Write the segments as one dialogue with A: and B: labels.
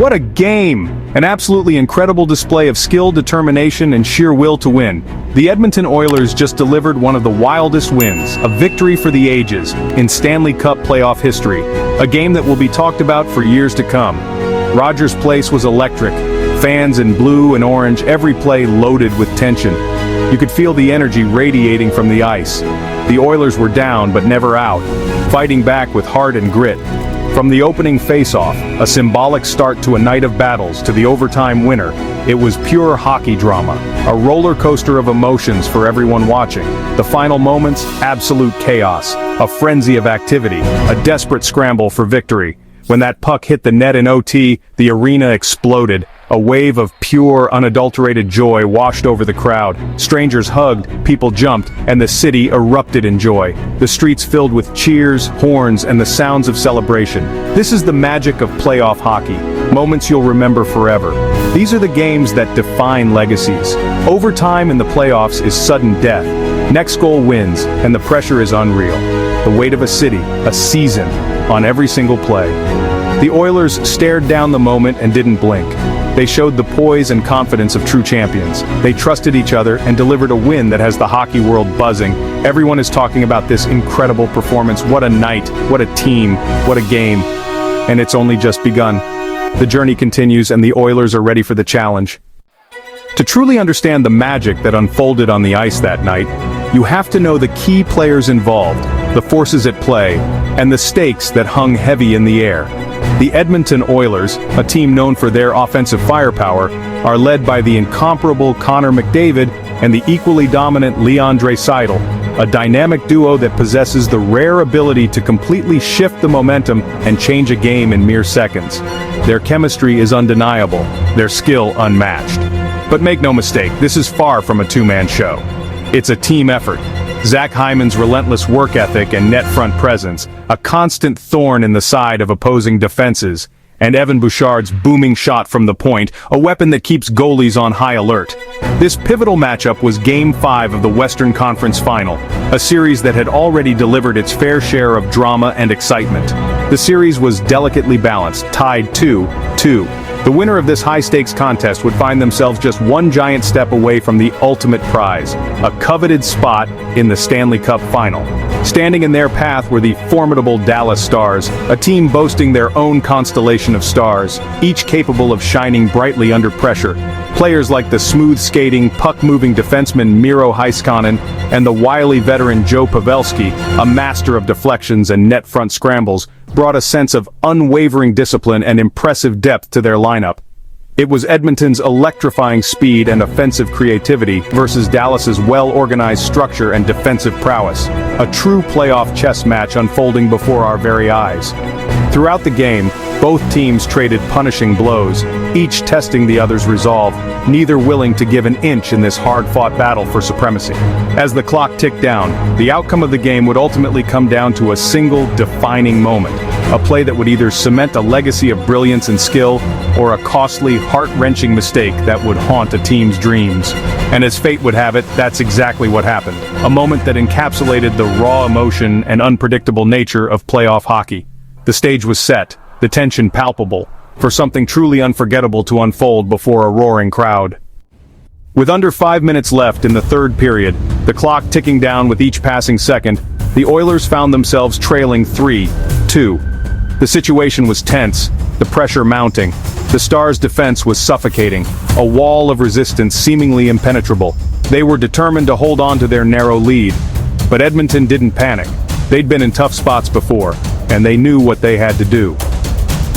A: What a game! An absolutely incredible display of skill, determination, and sheer will to win. The Edmonton Oilers just delivered one of the wildest wins, a victory for the ages, in Stanley Cup playoff history. A game that will be talked about for years to come. Rogers Place was electric. Fans in blue and orange, every play loaded with tension. You could feel the energy radiating from the ice. The Oilers were down but never out, fighting back with heart and grit. From the opening face-off, a symbolic start to a night of battles, to the overtime winner, it was pure hockey drama, a roller coaster of emotions for everyone watching. The final moments, absolute chaos, a frenzy of activity, a desperate scramble for victory. When that puck hit the net in OT, the arena exploded. A wave of pure, unadulterated joy washed over the crowd. Strangers hugged, people jumped, and the city erupted in joy. The streets filled with cheers, horns, and the sounds of celebration. This is the magic of playoff hockey. Moments you'll remember forever. These are the games that define legacies. Overtime in the playoffs is sudden death. Next goal wins, and the pressure is unreal. The weight of a city, a season, on every single play. The Oilers stared down the moment and didn't blink. They showed the poise and confidence of true champions. They trusted each other and delivered a win that has the hockey world buzzing. Everyone is talking about this incredible performance. What a night, what a team, what a game. And it's only just begun. The journey continues and the Oilers are ready for the challenge. To truly understand the magic that unfolded on the ice that night, you have to know the key players involved, the forces at play, and the stakes that hung heavy in the air. The Edmonton Oilers, a team known for their offensive firepower, are led by the incomparable Connor McDavid and the equally dominant Leon Draisaitl, a dynamic duo that possesses the rare ability to completely shift the momentum and change a game in mere seconds. Their chemistry is undeniable, their skill unmatched. But make no mistake, this is far from a two-man show. It's a team effort. Zach Hyman's relentless work ethic and net front presence, a constant thorn in the side of opposing defenses, and Evan Bouchard's booming shot from the point, a weapon that keeps goalies on high alert. This pivotal matchup was Game 5 of the Western Conference Final, a series that had already delivered its fair share of drama and excitement. The series was delicately balanced, tied 2-2. The winner of this high-stakes contest would find themselves just one giant step away from the ultimate prize, a coveted spot in the Stanley Cup Final. Standing in their path were the formidable Dallas Stars, a team boasting their own constellation of stars, each capable of shining brightly under pressure. Players like the smooth-skating, puck-moving defenseman Miro Heiskanen and the wily veteran Joe Pavelski, a master of deflections and net front scrambles, brought a sense of unwavering discipline and impressive depth to their lineup. It was Edmonton's electrifying speed and offensive creativity versus Dallas's well-organized structure and defensive prowess, a true playoff chess match unfolding before our very eyes. Throughout the game, both teams traded punishing blows, each testing the other's resolve, neither willing to give an inch in this hard-fought battle for supremacy. As the clock ticked down, the outcome of the game would ultimately come down to a single defining moment, a play that would either cement a legacy of brilliance and skill, or a costly, heart-wrenching mistake that would haunt a team's dreams. And as fate would have it, that's exactly what happened. A moment that encapsulated the raw emotion and unpredictable nature of playoff hockey. The stage was set, the tension palpable, for something truly unforgettable to unfold before a roaring crowd. With under 5 minutes left in the third period, the clock ticking down with each passing second, the Oilers found themselves trailing 3-2. The situation was tense, the pressure mounting. The Stars' defense was suffocating, a wall of resistance seemingly impenetrable. They were determined to hold on to their narrow lead. But Edmonton didn't panic. They'd been in tough spots before, and they knew what they had to do.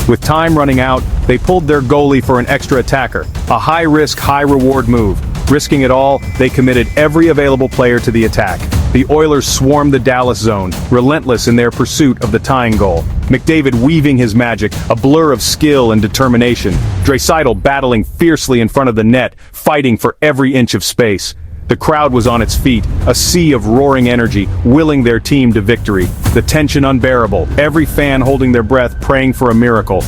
A: With time running out, they pulled their goalie for an extra attacker, a high-risk, high-reward move. Risking it all, they committed every available player to the attack. The Oilers swarmed the Dallas zone, relentless in their pursuit of the tying goal. McDavid weaving his magic, a blur of skill and determination. Draisaitl battling fiercely in front of the net, fighting for every inch of space. The crowd was on its feet, a sea of roaring energy, willing their team to victory. The tension unbearable, every fan holding their breath, praying for a miracle.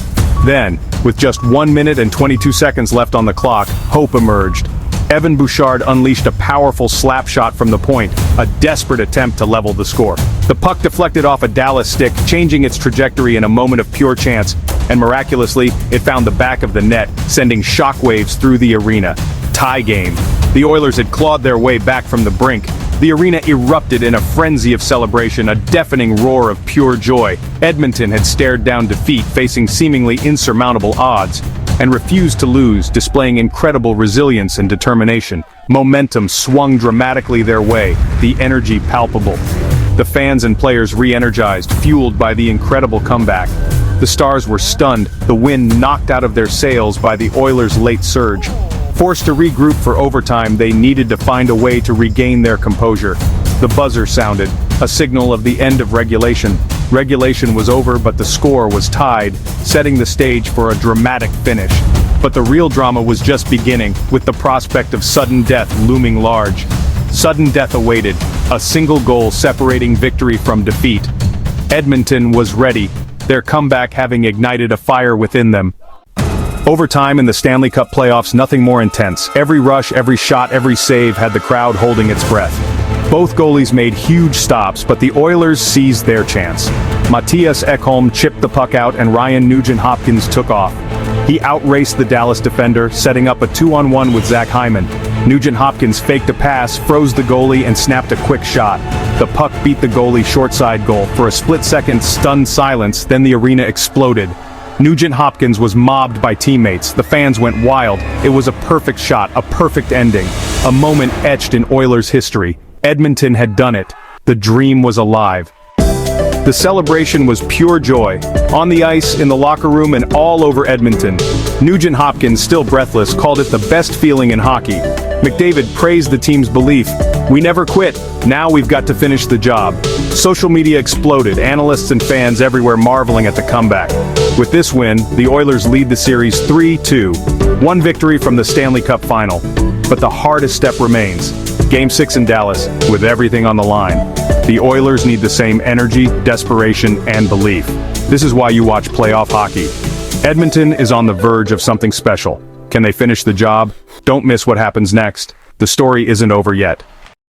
A: Then, with just 1 minute and 22 seconds left on the clock, hope emerged. Evan Bouchard unleashed a powerful slap shot from the point, a desperate attempt to level the score. The puck deflected off a Dallas stick, changing its trajectory in a moment of pure chance, and miraculously, it found the back of the net, sending shockwaves through the arena. Tie game. The Oilers had clawed their way back from the brink. The arena erupted in a frenzy of celebration, a deafening roar of pure joy. Edmonton had stared down defeat, facing seemingly insurmountable odds, and refused to lose, displaying incredible resilience and determination. Momentum swung dramatically their way, the energy palpable. The fans and players re-energized, fueled by the incredible comeback. The Stars were stunned, the wind knocked out of their sails by the Oilers' late surge. Forced to regroup for overtime, they needed to find a way to regain their composure. The buzzer sounded, a signal of the end of regulation. Regulation was over, but the score was tied, setting the stage for a dramatic finish. But the real drama was just beginning, with the prospect of sudden death looming large. Sudden death awaited, a single goal separating victory from defeat. Edmonton was ready, their comeback having ignited a fire within them. Overtime in the Stanley Cup Playoffs, nothing more intense. Every rush, every shot, every save had the crowd holding its breath. Both goalies made huge stops, but the Oilers seized their chance. Mattias Ekholm chipped the puck out and Ryan Nugent-Hopkins took off. He outraced the Dallas defender, setting up a 2-on-1 with Zach Hyman. Nugent-Hopkins faked a pass, froze the goalie, and snapped a quick shot. The puck beat the goalie short side goal. For a split-second stunned silence, then the arena exploded. Nugent-Hopkins was mobbed by teammates. The fans went wild. It was a perfect shot, a perfect ending. A moment etched in Oilers history. Edmonton had done it. The dream was alive. The celebration was pure joy. On the ice, in the locker room, and all over Edmonton. Nugent-Hopkins, still breathless, called it the best feeling in hockey. McDavid praised the team's belief. "We never quit. Now we've got to finish the job." Social media exploded, analysts and fans everywhere marveling at the comeback. With this win, the Oilers lead the series 3-2. One victory from the Stanley Cup final. But the hardest step remains. Game 6 in Dallas, with everything on the line. The Oilers need the same energy, desperation, and belief. This is why you watch playoff hockey. Edmonton is on the verge of something special. Can they finish the job? Don't miss what happens next. The story isn't over yet.